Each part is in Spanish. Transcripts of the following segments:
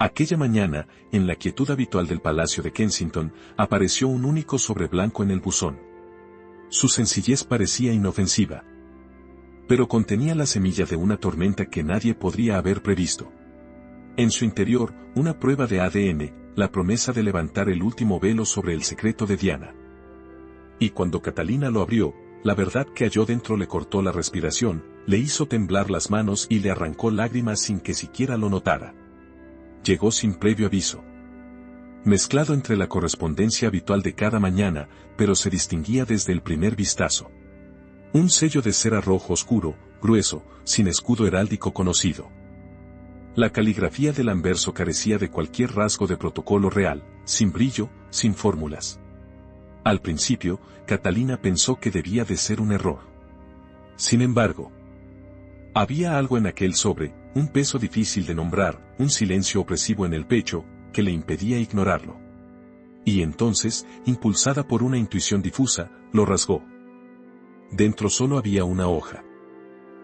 Aquella mañana, en la quietud habitual del Palacio de Kensington, apareció un único sobre blanco en el buzón. Su sencillez parecía inofensiva, pero contenía la semilla de una tormenta que nadie podría haber previsto. En su interior, una prueba de ADN, la promesa de levantar el último velo sobre el secreto de Diana. Y cuando Catalina lo abrió, la verdad que halló dentro le cortó la respiración, le hizo temblar las manos y le arrancó lágrimas sin que siquiera lo notara. Llegó sin previo aviso, mezclado entre la correspondencia habitual de cada mañana, pero se distinguía desde el primer vistazo. Un sello de cera rojo oscuro, grueso, sin escudo heráldico conocido. La caligrafía del anverso carecía de cualquier rasgo de protocolo real, sin brillo, sin fórmulas. Al principio, Catalina pensó que debía de ser un error. Sin embargo, había algo en aquel sobre, un peso difícil de nombrar, un silencio opresivo en el pecho, que le impedía ignorarlo. Y entonces, impulsada por una intuición difusa, lo rasgó. Dentro solo había una hoja.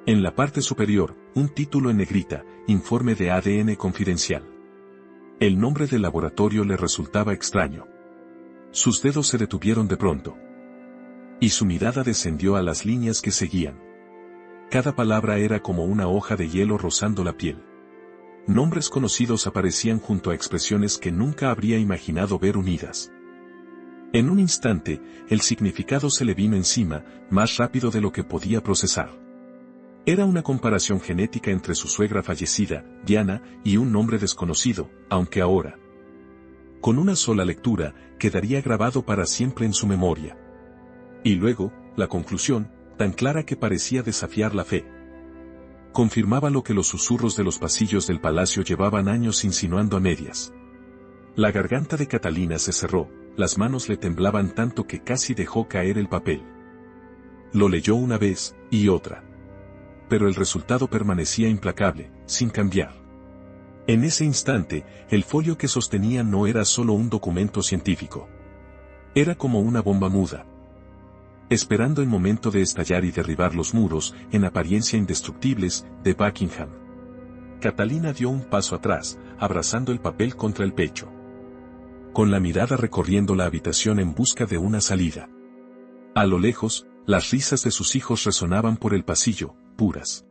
En la parte superior, un título en negrita, informe de ADN confidencial. El nombre del laboratorio le resultaba extraño. Sus dedos se detuvieron de pronto. Y su mirada descendió a las líneas que seguían. Cada palabra era como una hoja de hielo rozando la piel. Nombres conocidos aparecían junto a expresiones que nunca habría imaginado ver unidas. En un instante, el significado se le vino encima, más rápido de lo que podía procesar. Era una comparación genética entre su suegra fallecida, Diana, y un nombre desconocido, aunque ahora, con una sola lectura, quedaría grabado para siempre en su memoria. Y luego, la conclusión, tan clara que parecía desafiar la fe. Confirmaba lo que los susurros de los pasillos del palacio llevaban años insinuando a medias. La garganta de Catalina se cerró, las manos le temblaban tanto que casi dejó caer el papel. Lo leyó una vez, y otra. Pero el resultado permanecía implacable, sin cambiar. En ese instante, el folio que sostenía no era solo un documento científico. Era como una bomba muda, esperando el momento de estallar y derribar los muros, en apariencia indestructibles, de Buckingham. Catalina dio un paso atrás, abrazando el papel contra el pecho, con la mirada recorriendo la habitación en busca de una salida. A lo lejos, las risas de sus hijos resonaban por el pasillo, puras,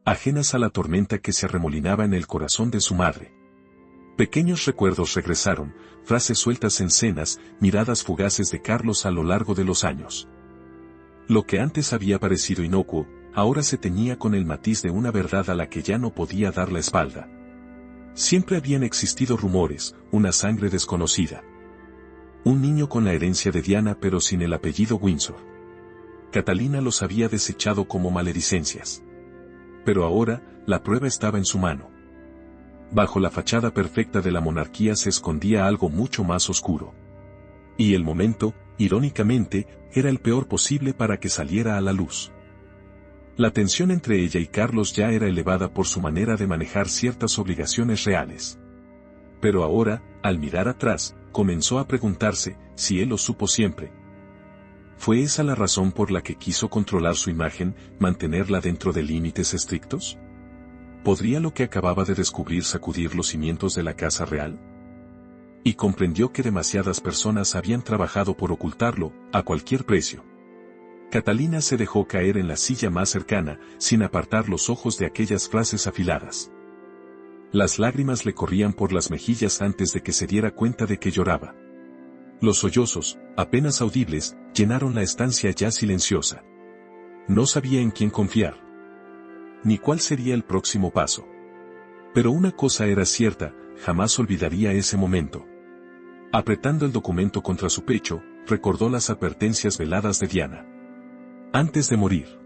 ajenas a la tormenta que se arremolinaba en el corazón de su madre. Pequeños recuerdos regresaron, frases sueltas en cenas, miradas fugaces de Carlos a lo largo de los años. Lo que antes había parecido inocuo, ahora se teñía con el matiz de una verdad a la que ya no podía dar la espalda. Siempre habían existido rumores, una sangre desconocida. Un niño con la herencia de Diana pero sin el apellido Windsor. Catalina los había desechado como maledicencias. Pero ahora, la prueba estaba en su mano. Bajo la fachada perfecta de la monarquía se escondía algo mucho más oscuro. Y el momento, irónicamente, era el peor posible para que saliera a la luz. La tensión entre ella y Carlos ya era elevada por su manera de manejar ciertas obligaciones reales. Pero ahora, al mirar atrás, comenzó a preguntarse si él lo supo siempre. ¿Fue esa la razón por la que quiso controlar su imagen, mantenerla dentro de límites estrictos? ¿Podría lo que acababa de descubrir sacudir los cimientos de la casa real? Y comprendió que demasiadas personas habían trabajado por ocultarlo, a cualquier precio. Catalina se dejó caer en la silla más cercana, sin apartar los ojos de aquellas frases afiladas. Las lágrimas le corrían por las mejillas antes de que se diera cuenta de que lloraba. Los sollozos, apenas audibles, llenaron la estancia ya silenciosa. No sabía en quién confiar, ni cuál sería el próximo paso. Pero una cosa era cierta, jamás olvidaría ese momento. Apretando el documento contra su pecho, recordó las advertencias veladas de Diana. Antes de morir,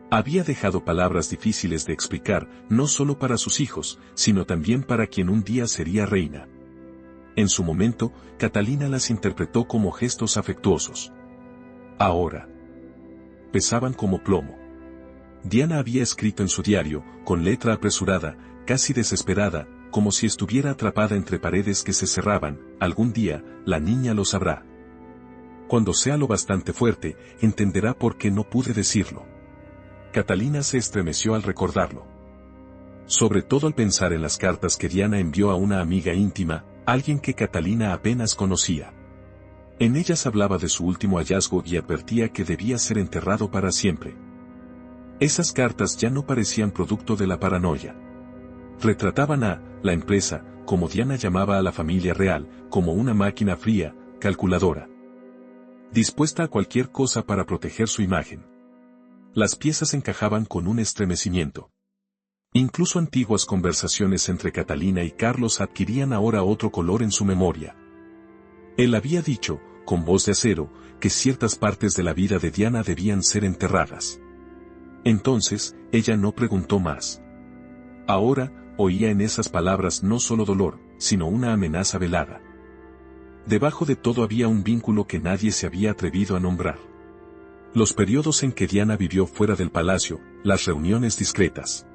había dejado palabras difíciles de explicar, no solo para sus hijos, sino también para quien un día sería reina. En su momento, Catalina las interpretó como gestos afectuosos. Ahora, pesaban como plomo. Diana había escrito en su diario, con letra apresurada, casi desesperada, como si estuviera atrapada entre paredes que se cerraban: algún día, la niña lo sabrá. Cuando sea lo bastante fuerte, entenderá por qué no pude decirlo. Catalina se estremeció al recordarlo. Sobre todo al pensar en las cartas que Diana envió a una amiga íntima, alguien que Catalina apenas conocía. En ellas hablaba de su último hallazgo y advertía que debía ser enterrado para siempre. Esas cartas ya no parecían producto de la paranoia. Retrataban a la empresa, como Diana llamaba a la familia real, como una máquina fría, calculadora, dispuesta a cualquier cosa para proteger su imagen. Las piezas encajaban con un estremecimiento. Incluso antiguas conversaciones entre Catalina y Carlos adquirían ahora otro color en su memoria. Él había dicho, con voz de acero, que ciertas partes de la vida de Diana debían ser enterradas. Entonces, ella no preguntó más. Ahora, oía en esas palabras no solo dolor, sino una amenaza velada. Debajo de todo había un vínculo que nadie se había atrevido a nombrar. Los periodos en que Diana vivió fuera del palacio, las reuniones discretas.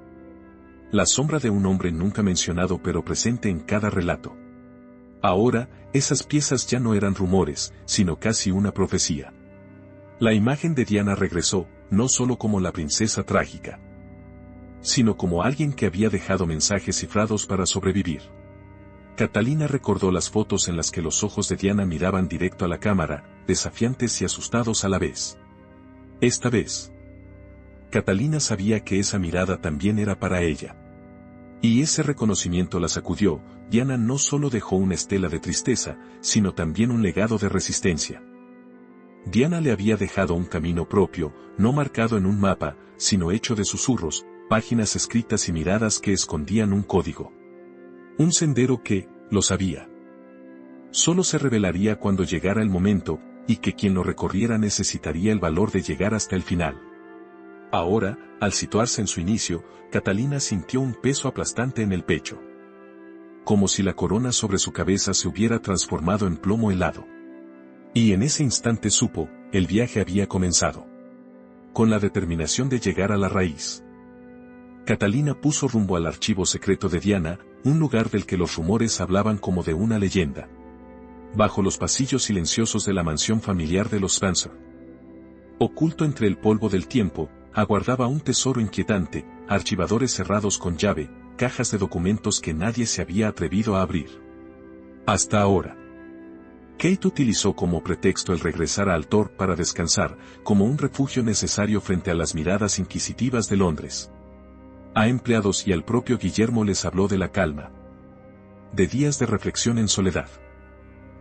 La sombra de un hombre nunca mencionado pero presente en cada relato. Ahora, esas piezas ya no eran rumores, sino casi una profecía. La imagen de Diana regresó, no solo como la princesa trágica, sino como alguien que había dejado mensajes cifrados para sobrevivir. Catalina recordó las fotos en las que los ojos de Diana miraban directo a la cámara, desafiantes y asustados a la vez. Esta vez, Catalina sabía que esa mirada también era para ella. Y ese reconocimiento la sacudió. Diana no solo dejó una estela de tristeza, sino también un legado de resistencia. Diana le había dejado un camino propio, no marcado en un mapa, sino hecho de susurros, páginas escritas y miradas que escondían un código. Un sendero que, lo sabía, solo se revelaría cuando llegara el momento, y que quien lo recorriera necesitaría el valor de llegar hasta el final. Ahora, al situarse en su inicio, Catalina sintió un peso aplastante en el pecho. Como si la corona sobre su cabeza se hubiera transformado en plomo helado. Y en ese instante supo, el viaje había comenzado. Con la determinación de llegar a la raíz. Catalina puso rumbo al archivo secreto de Diana, un lugar del que los rumores hablaban como de una leyenda. Bajo los pasillos silenciosos de la mansión familiar de los Spencer. Oculto entre el polvo del tiempo, aguardaba un tesoro inquietante, archivadores cerrados con llave, cajas de documentos que nadie se había atrevido a abrir. Hasta ahora. Kate utilizó como pretexto el regresar a Altor para descansar, como un refugio necesario frente a las miradas inquisitivas de Londres. A empleados y al propio Guillermo les habló de la calma. De días de reflexión en soledad.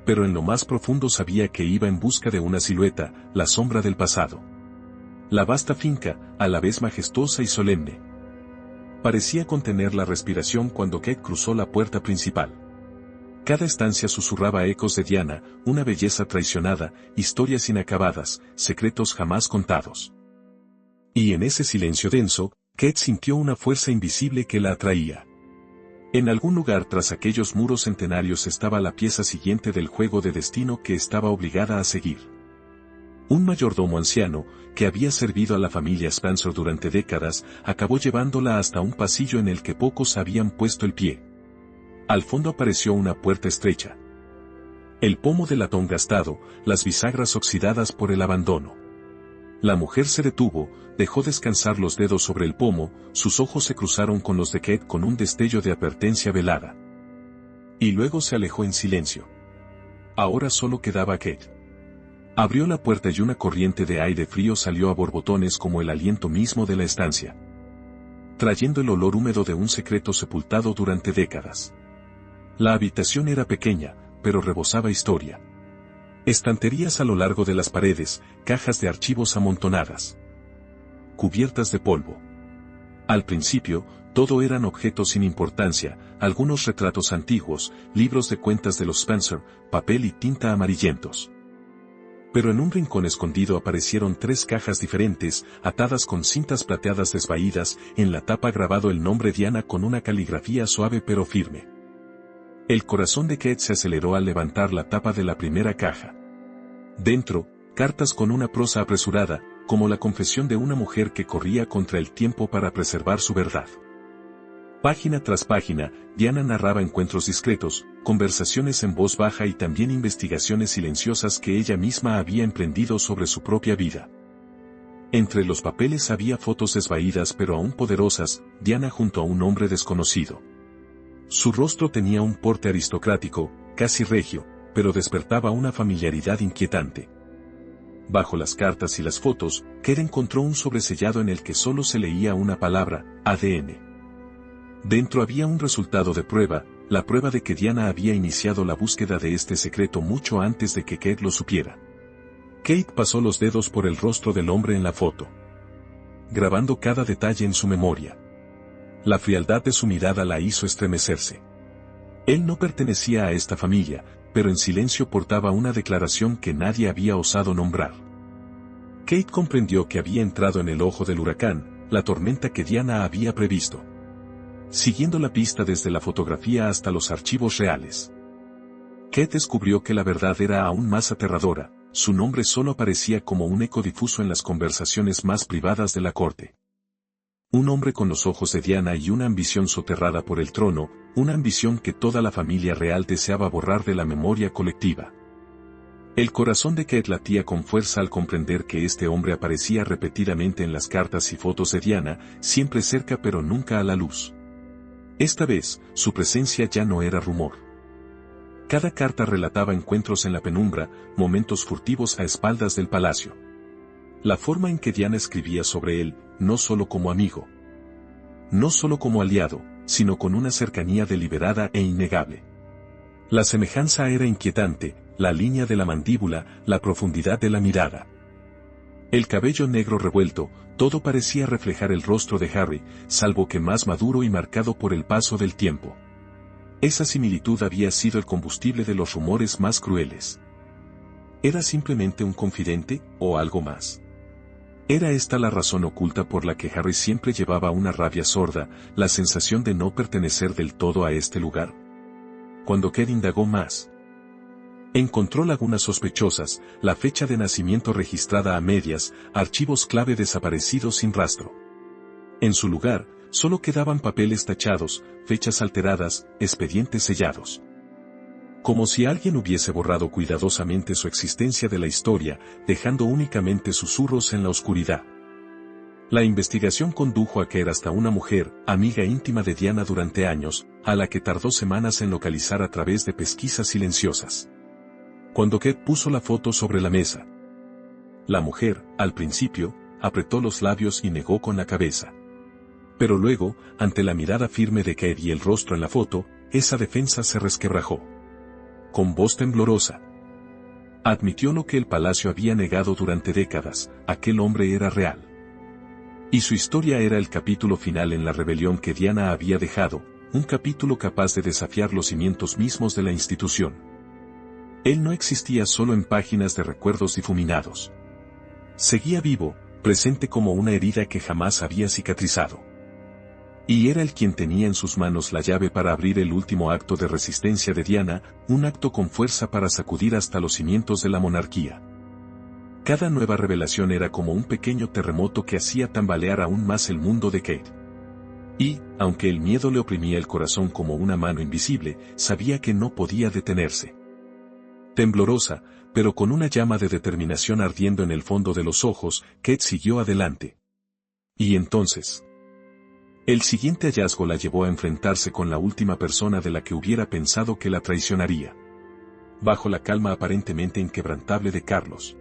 Pero en lo más profundo sabía que iba en busca de una silueta, la sombra del pasado. La vasta finca, a la vez majestuosa y solemne. Parecía contener la respiración cuando Kate cruzó la puerta principal. Cada estancia susurraba ecos de Diana, una belleza traicionada, historias inacabadas, secretos jamás contados. Y en ese silencio denso, Kate sintió una fuerza invisible que la atraía. En algún lugar tras aquellos muros centenarios estaba la pieza siguiente del juego de destino que estaba obligada a seguir. Un mayordomo anciano, que había servido a la familia Spencer durante décadas, acabó llevándola hasta un pasillo en el que pocos habían puesto el pie. Al fondo apareció una puerta estrecha. El pomo de latón gastado, las bisagras oxidadas por el abandono. La mujer se detuvo, dejó descansar los dedos sobre el pomo, sus ojos se cruzaron con los de Kate con un destello de advertencia velada. Y luego se alejó en silencio. Ahora solo quedaba Kate. Abrió la puerta y una corriente de aire frío salió a borbotones como el aliento mismo de la estancia. Trayendo el olor húmedo de un secreto sepultado durante décadas. La habitación era pequeña, pero rebosaba historia. Estanterías a lo largo de las paredes, cajas de archivos amontonadas. Cubiertas de polvo. Al principio, todo eran objetos sin importancia, algunos retratos antiguos, libros de cuentas de los Spencer, papel y tinta amarillentos. Pero en un rincón escondido aparecieron 3 cajas diferentes, atadas con cintas plateadas desvaídas, en la tapa grabado el nombre Diana con una caligrafía suave pero firme. El corazón de Kate se aceleró al levantar la tapa de la primera caja. Dentro, cartas con una prosa apresurada, como la confesión de una mujer que corría contra el tiempo para preservar su verdad. Página tras página, Diana narraba encuentros discretos, conversaciones en voz baja y también investigaciones silenciosas que ella misma había emprendido sobre su propia vida. Entre los papeles había fotos desvaídas pero aún poderosas, Diana junto a un hombre desconocido. Su rostro tenía un porte aristocrático, casi regio, pero despertaba una familiaridad inquietante. Bajo las cartas y las fotos, Kate encontró un sobresellado en el que solo se leía una palabra, ADN. Dentro había un resultado de prueba, la prueba de que Diana había iniciado la búsqueda de este secreto mucho antes de que Kate lo supiera. Kate pasó los dedos por el rostro del hombre en la foto, grabando cada detalle en su memoria. La frialdad de su mirada la hizo estremecerse. Él no pertenecía a esta familia, pero en silencio portaba una declaración que nadie había osado nombrar. Kate comprendió que había entrado en el ojo del huracán, la tormenta que Diana había previsto. Siguiendo la pista desde la fotografía hasta los archivos reales, Kate descubrió que la verdad era aún más aterradora, su nombre solo aparecía como un eco difuso en las conversaciones más privadas de la corte. Un hombre con los ojos de Diana y una ambición soterrada por el trono, una ambición que toda la familia real deseaba borrar de la memoria colectiva. El corazón de Kate latía con fuerza al comprender que este hombre aparecía repetidamente en las cartas y fotos de Diana, siempre cerca pero nunca a la luz. Esta vez, su presencia ya no era rumor. Cada carta relataba encuentros en la penumbra, momentos furtivos a espaldas del palacio. La forma en que Diana escribía sobre él, no solo como amigo, no solo como aliado, sino con una cercanía deliberada e innegable. La semejanza era inquietante, la línea de la mandíbula, la profundidad de la mirada. El cabello negro revuelto, todo parecía reflejar el rostro de Harry, salvo que más maduro y marcado por el paso del tiempo. Esa similitud había sido el combustible de los rumores más crueles. ¿Era simplemente un confidente, o algo más? ¿Era esta la razón oculta por la que Harry siempre llevaba una rabia sorda, la sensación de no pertenecer del todo a este lugar? Cuando Kate indagó más, encontró lagunas sospechosas, la fecha de nacimiento registrada a medias, archivos clave desaparecidos sin rastro. En su lugar, solo quedaban papeles tachados, fechas alteradas, expedientes sellados. Como si alguien hubiese borrado cuidadosamente su existencia de la historia, dejando únicamente susurros en la oscuridad. La investigación condujo a Kate hasta una mujer, amiga íntima de Diana durante años, a la que tardó semanas en localizar a través de pesquisas silenciosas. Cuando Kate puso la foto sobre la mesa, la mujer, al principio, apretó los labios y negó con la cabeza. Pero luego, ante la mirada firme de Kate y el rostro en la foto, esa defensa se resquebrajó. Con voz temblorosa, admitió lo que el palacio había negado durante décadas: aquel hombre era real. Y su historia era el capítulo final en la rebelión que Diana había dejado, un capítulo capaz de desafiar los cimientos mismos de la institución. Él no existía solo en páginas de recuerdos difuminados. Seguía vivo, presente como una herida que jamás había cicatrizado. Y era él quien tenía en sus manos la llave para abrir el último acto de resistencia de Diana, un acto con fuerza para sacudir hasta los cimientos de la monarquía. Cada nueva revelación era como un pequeño terremoto que hacía tambalear aún más el mundo de Kate. Y, aunque el miedo le oprimía el corazón como una mano invisible, sabía que no podía detenerse. Temblorosa, pero con una llama de determinación ardiendo en el fondo de los ojos, Kate siguió adelante. Y entonces, el siguiente hallazgo la llevó a enfrentarse con la última persona de la que hubiera pensado que la traicionaría. Bajo la calma aparentemente inquebrantable de Carlos,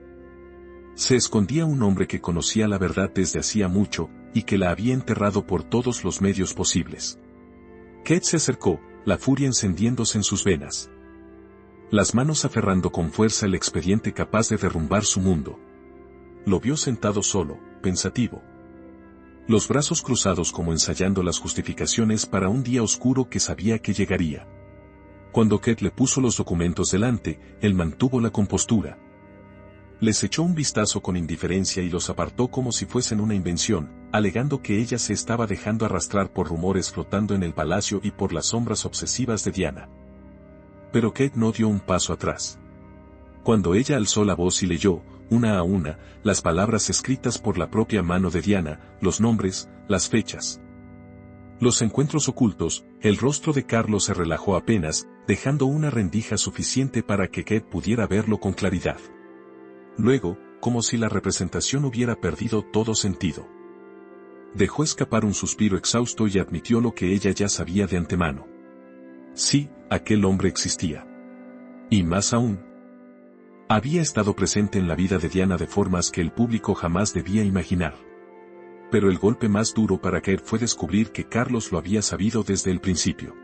se escondía un hombre que conocía la verdad desde hacía mucho, y que la había enterrado por todos los medios posibles. Kate se acercó, la furia encendiéndose en sus venas, las manos aferrando con fuerza el expediente capaz de derrumbar su mundo. Lo vio sentado solo, pensativo, los brazos cruzados como ensayando las justificaciones para un día oscuro que sabía que llegaría. Cuando Kate le puso los documentos delante, él mantuvo la compostura. Les echó un vistazo con indiferencia y los apartó como si fuesen una invención, alegando que ella se estaba dejando arrastrar por rumores flotando en el palacio y por las sombras obsesivas de Diana. Pero Kate no dio un paso atrás. Cuando ella alzó la voz y leyó, una a una, las palabras escritas por la propia mano de Diana, los nombres, las fechas, los encuentros ocultos, el rostro de Carlos se relajó apenas, dejando una rendija suficiente para que Kate pudiera verlo con claridad. Luego, como si la representación hubiera perdido todo sentido. Dejó escapar un suspiro exhausto y admitió lo que ella ya sabía de antemano. Sí, aquel hombre existía. Y más aún, había estado presente en la vida de Diana de formas que el público jamás debía imaginar. Pero el golpe más duro para Kate fue descubrir que Carlos lo había sabido desde el principio.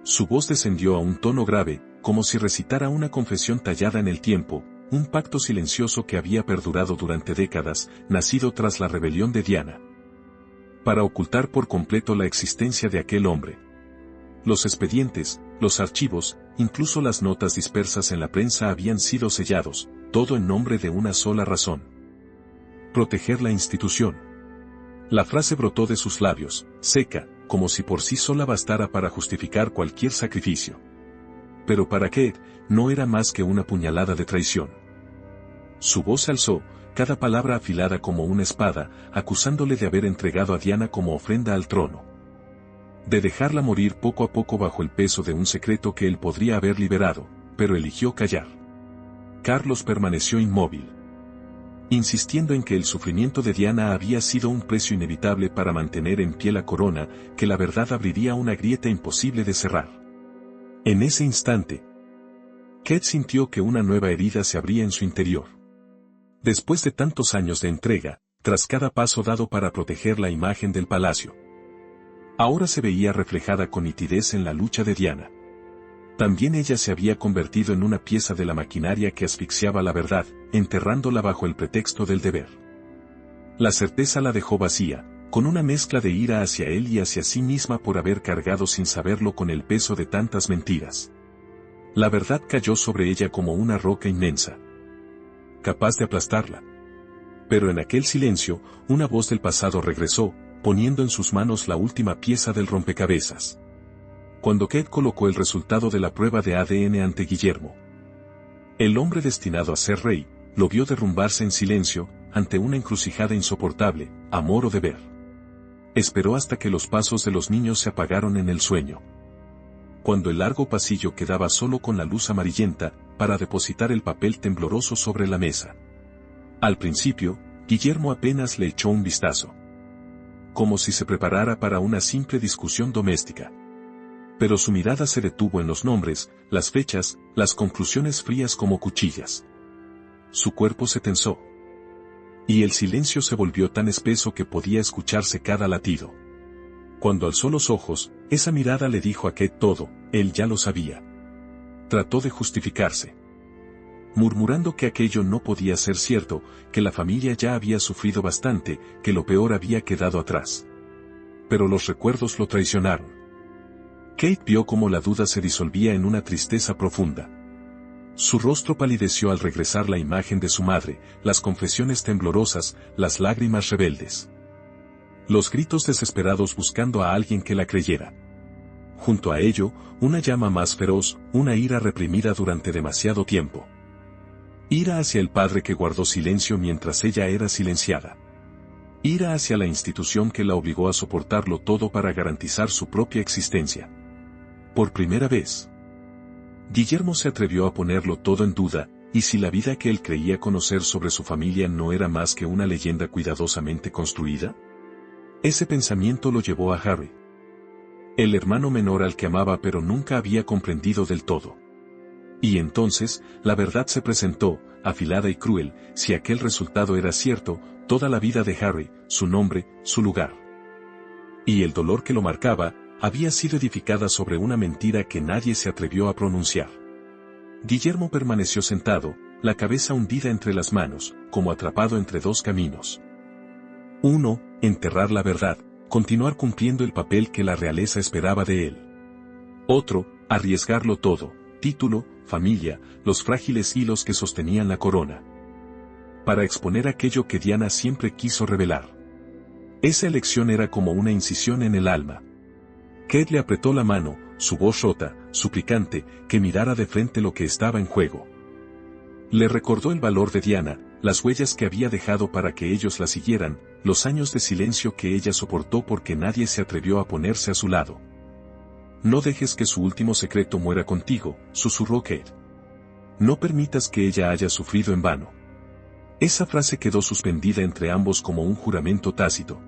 Su voz descendió a un tono grave, como si recitara una confesión tallada en el tiempo, un pacto silencioso que había perdurado durante décadas, nacido tras la rebelión de Diana. Para ocultar por completo la existencia de aquel hombre. Los expedientes, los archivos, incluso las notas dispersas en la prensa habían sido sellados, todo en nombre de una sola razón. Proteger la institución. La frase brotó de sus labios, seca, como si por sí sola bastara para justificar cualquier sacrificio. Pero para Kate, no era más que una puñalada de traición. Su voz se alzó, cada palabra afilada como una espada, acusándole de haber entregado a Diana como ofrenda al trono. De dejarla morir poco a poco bajo el peso de un secreto que él podría haber liberado, pero eligió callar. Carlos permaneció inmóvil, insistiendo en que el sufrimiento de Diana había sido un precio inevitable para mantener en pie la corona, que la verdad abriría una grieta imposible de cerrar. En ese instante, Kate sintió que una nueva herida se abría en su interior. Después de tantos años de entrega, tras cada paso dado para proteger la imagen del palacio, ahora se veía reflejada con nitidez en la lucha de Diana. También ella se había convertido en una pieza de la maquinaria que asfixiaba la verdad, enterrándola bajo el pretexto del deber. La certeza la dejó vacía, con una mezcla de ira hacia él y hacia sí misma por haber cargado sin saberlo con el peso de tantas mentiras. La verdad cayó sobre ella como una roca inmensa, capaz de aplastarla. Pero en aquel silencio, una voz del pasado regresó, poniendo en sus manos la última pieza del rompecabezas. Cuando Kate colocó el resultado de la prueba de ADN ante Guillermo, el hombre destinado a ser rey, lo vio derrumbarse en silencio, ante una encrucijada insoportable, amor o deber. Esperó hasta que los pasos de los niños se apagaron en el sueño. Cuando el largo pasillo quedaba solo con la luz amarillenta, para depositar el papel tembloroso sobre la mesa. Al principio, Guillermo apenas le echó un vistazo, como si se preparara para una simple discusión doméstica. Pero su mirada se detuvo en los nombres, las fechas, las conclusiones frías como cuchillas. Su cuerpo se tensó. Y el silencio se volvió tan espeso que podía escucharse cada latido. Cuando alzó los ojos, esa mirada le dijo a Kate todo, él ya lo sabía. Trató de justificarse, murmurando que aquello no podía ser cierto, que la familia ya había sufrido bastante, que lo peor había quedado atrás. Pero los recuerdos lo traicionaron. Kate vio cómo la duda se disolvía en una tristeza profunda. Su rostro palideció al regresar la imagen de su madre, las confesiones temblorosas, las lágrimas rebeldes. Los gritos desesperados buscando a alguien que la creyera. Junto a ello, una llama más feroz, una ira reprimida durante demasiado tiempo. Ira hacia el padre que guardó silencio mientras ella era silenciada. Ira hacia la institución que la obligó a soportarlo todo para garantizar su propia existencia. Por primera vez, Guillermo se atrevió a ponerlo todo en duda, y si la vida que él creía conocer sobre su familia no era más que una leyenda cuidadosamente construida. Ese pensamiento lo llevó a Harry, el hermano menor al que amaba pero nunca había comprendido del todo. Y entonces, la verdad se presentó, afilada y cruel, si aquel resultado era cierto, toda la vida de Harry, su nombre, su lugar y el dolor que lo marcaba, había sido edificada sobre una mentira que nadie se atrevió a pronunciar. Guillermo permaneció sentado, la cabeza hundida entre las manos, como atrapado entre dos caminos. Uno, enterrar la verdad, continuar cumpliendo el papel que la realeza esperaba de él. Otro, arriesgarlo todo, título, familia, los frágiles hilos que sostenían la corona, para exponer aquello que Diana siempre quiso revelar. Esa elección era como una incisión en el alma. Kate le apretó la mano, su voz rota, suplicante, que mirara de frente lo que estaba en juego. Le recordó el valor de Diana, las huellas que había dejado para que ellos la siguieran, los años de silencio que ella soportó porque nadie se atrevió a ponerse a su lado. No dejes que su último secreto muera contigo, susurró Kate. No permitas que ella haya sufrido en vano. Esa frase quedó suspendida entre ambos como un juramento tácito,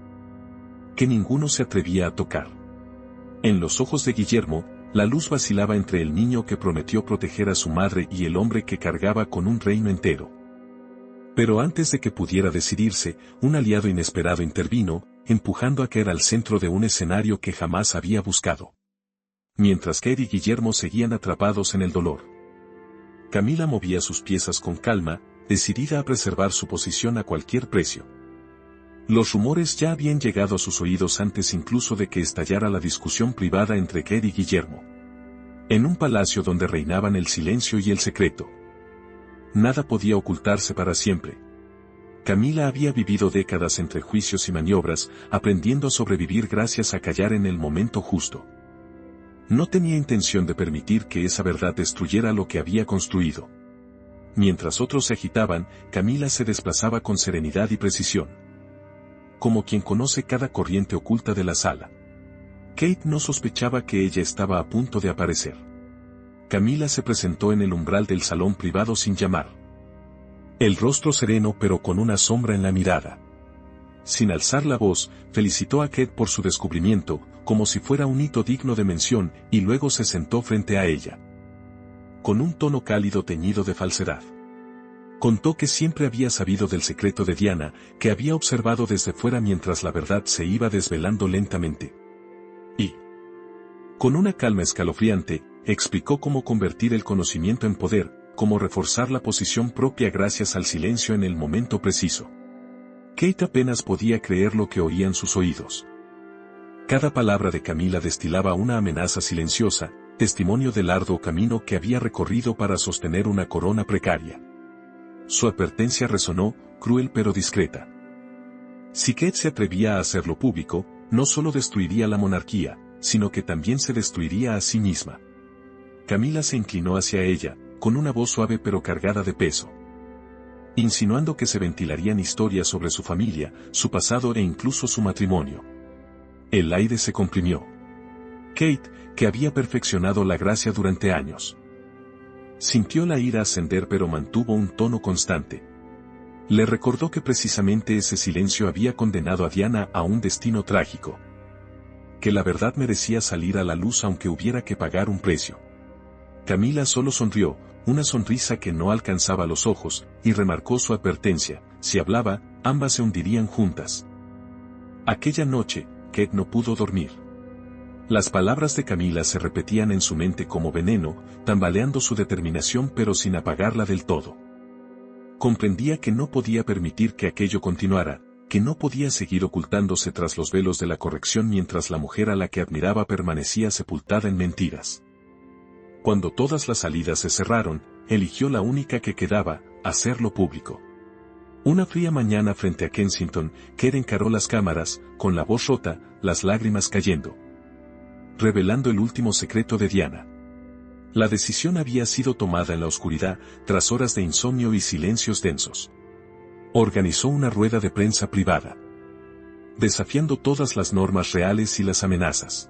que ninguno se atrevía a tocar. En los ojos de Guillermo, la luz vacilaba entre el niño que prometió proteger a su madre y el hombre que cargaba con un reino entero. Pero antes de que pudiera decidirse, un aliado inesperado intervino, empujando a Kate al centro de un escenario que jamás había buscado. Mientras Kate y Guillermo seguían atrapados en el dolor, Camila movía sus piezas con calma, decidida a preservar su posición a cualquier precio. Los rumores ya habían llegado a sus oídos antes incluso de que estallara la discusión privada entre Kate y Guillermo. En un palacio donde reinaban el silencio y el secreto, nada podía ocultarse para siempre. Camila había vivido décadas entre juicios y maniobras, aprendiendo a sobrevivir gracias a callar en el momento justo. No tenía intención de permitir que esa verdad destruyera lo que había construido. Mientras otros se agitaban, Camila se desplazaba con serenidad y precisión, como quien conoce cada corriente oculta de la sala. Kate no sospechaba que ella estaba a punto de aparecer. Camila se presentó en el umbral del salón privado sin llamar. El rostro sereno pero con una sombra en la mirada. Sin alzar la voz, felicitó a Kate por su descubrimiento, como si fuera un hito digno de mención, y luego se sentó frente a ella, con un tono cálido teñido de falsedad. Contó que siempre había sabido del secreto de Diana, que había observado desde fuera mientras la verdad se iba desvelando lentamente. Y, con una calma escalofriante, explicó cómo convertir el conocimiento en poder, cómo reforzar la posición propia gracias al silencio en el momento preciso. Kate apenas podía creer lo que oían sus oídos. Cada palabra de Camila destilaba una amenaza silenciosa, testimonio del arduo camino que había recorrido para sostener una corona precaria. Su advertencia resonó, cruel pero discreta. Si Kate se atrevía a hacerlo público, no solo destruiría la monarquía, sino que también se destruiría a sí misma. Camila se inclinó hacia ella, con una voz suave pero cargada de peso, insinuando que se ventilarían historias sobre su familia, su pasado e incluso su matrimonio. El aire se comprimió. Kate, que había perfeccionado la gracia durante años, sintió la ira ascender pero mantuvo un tono constante. Le recordó que precisamente ese silencio había condenado a Diana a un destino trágico. Que la verdad merecía salir a la luz aunque hubiera que pagar un precio. Camila solo sonrió, una sonrisa que no alcanzaba los ojos, y remarcó su advertencia: si hablaba, ambas se hundirían juntas. Aquella noche, Kate no pudo dormir. Las palabras de Camila se repetían en su mente como veneno, tambaleando su determinación pero sin apagarla del todo. Comprendía que no podía permitir que aquello continuara, que no podía seguir ocultándose tras los velos de la corrección mientras la mujer a la que admiraba permanecía sepultada en mentiras. Cuando todas las salidas se cerraron, eligió la única que quedaba: hacerlo público. Una fría mañana frente a Kensington, Kate encaró las cámaras, con la voz rota, las lágrimas cayendo, revelando el último secreto de Diana. La decisión había sido tomada en la oscuridad, tras horas de insomnio y silencios densos. Organizó una rueda de prensa privada, desafiando todas las normas reales y las amenazas.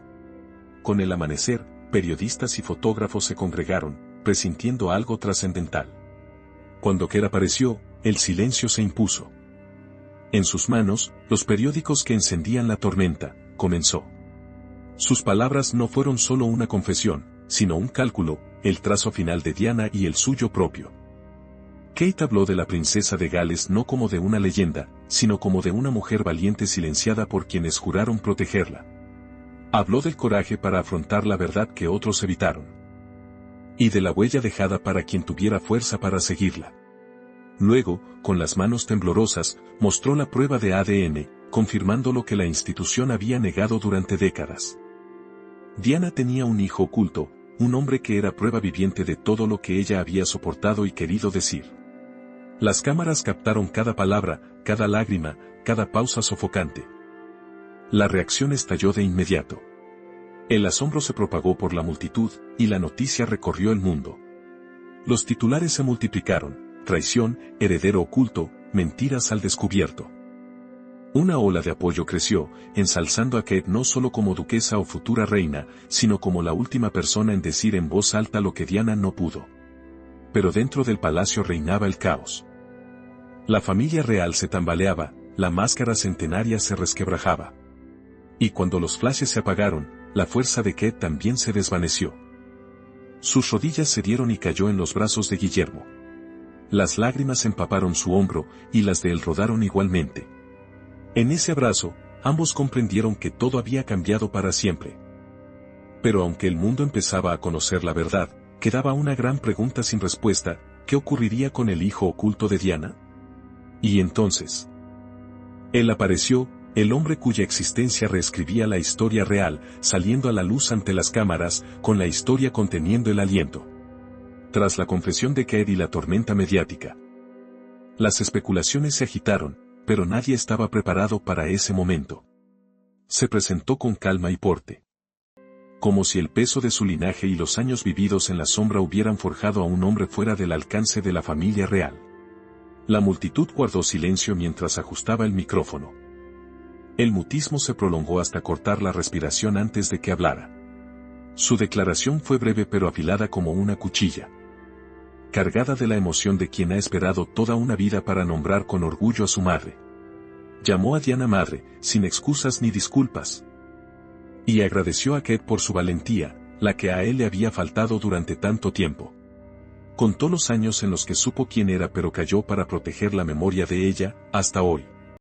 Con el amanecer, periodistas y fotógrafos se congregaron, presintiendo algo trascendental. Cuando Kate apareció, el silencio se impuso. En sus manos, los periódicos que encendían la tormenta, comenzó. Sus palabras no fueron solo una confesión, sino un cálculo, el trazo final de Diana y el suyo propio. Kate habló de la princesa de Gales no como de una leyenda, sino como de una mujer valiente silenciada por quienes juraron protegerla. Habló del coraje para afrontar la verdad que otros evitaron. Y de la huella dejada para quien tuviera fuerza para seguirla. Luego, con las manos temblorosas, mostró la prueba de ADN, confirmando lo que la institución había negado durante décadas. Diana tenía un hijo oculto, un hombre que era prueba viviente de todo lo que ella había soportado y querido decir. Las cámaras captaron cada palabra, cada lágrima, cada pausa sofocante. La reacción estalló de inmediato. El asombro se propagó por la multitud, y la noticia recorrió el mundo. Los titulares se multiplicaron: traición, heredero oculto, mentiras al descubierto. Una ola de apoyo creció, ensalzando a Kate no solo como duquesa o futura reina, sino como la última persona en decir en voz alta lo que Diana no pudo. Pero dentro del palacio reinaba el caos. La familia real se tambaleaba, la máscara centenaria se resquebrajaba. Y cuando los flashes se apagaron, la fuerza de Kate también se desvaneció. Sus rodillas cedieron y cayó en los brazos de Guillermo. Las lágrimas empaparon su hombro, y las de él rodaron igualmente. En ese abrazo, ambos comprendieron que todo había cambiado para siempre. Pero aunque el mundo empezaba a conocer la verdad, quedaba una gran pregunta sin respuesta: ¿qué ocurriría con el hijo oculto de Diana? Y entonces, él apareció, el hombre cuya existencia reescribía la historia real, saliendo a la luz ante las cámaras, con la historia conteniendo el aliento. Tras la confesión de Kate y la tormenta mediática, las especulaciones se agitaron, pero nadie estaba preparado para ese momento. Se presentó con calma y porte, como si el peso de su linaje y los años vividos en la sombra hubieran forjado a un hombre fuera del alcance de la familia real. La multitud guardó silencio mientras ajustaba el micrófono. El mutismo se prolongó hasta cortar la respiración antes de que hablara. Su declaración fue breve pero afilada como una cuchilla, cargada de la emoción de quien ha esperado toda una vida para nombrar con orgullo a su madre. Llamó a Diana madre, sin excusas ni disculpas. Y agradeció a Kate por su valentía, la que a él le había faltado durante tanto tiempo. Contó los años en los que supo quién era pero calló para proteger la memoria de ella, hasta hoy.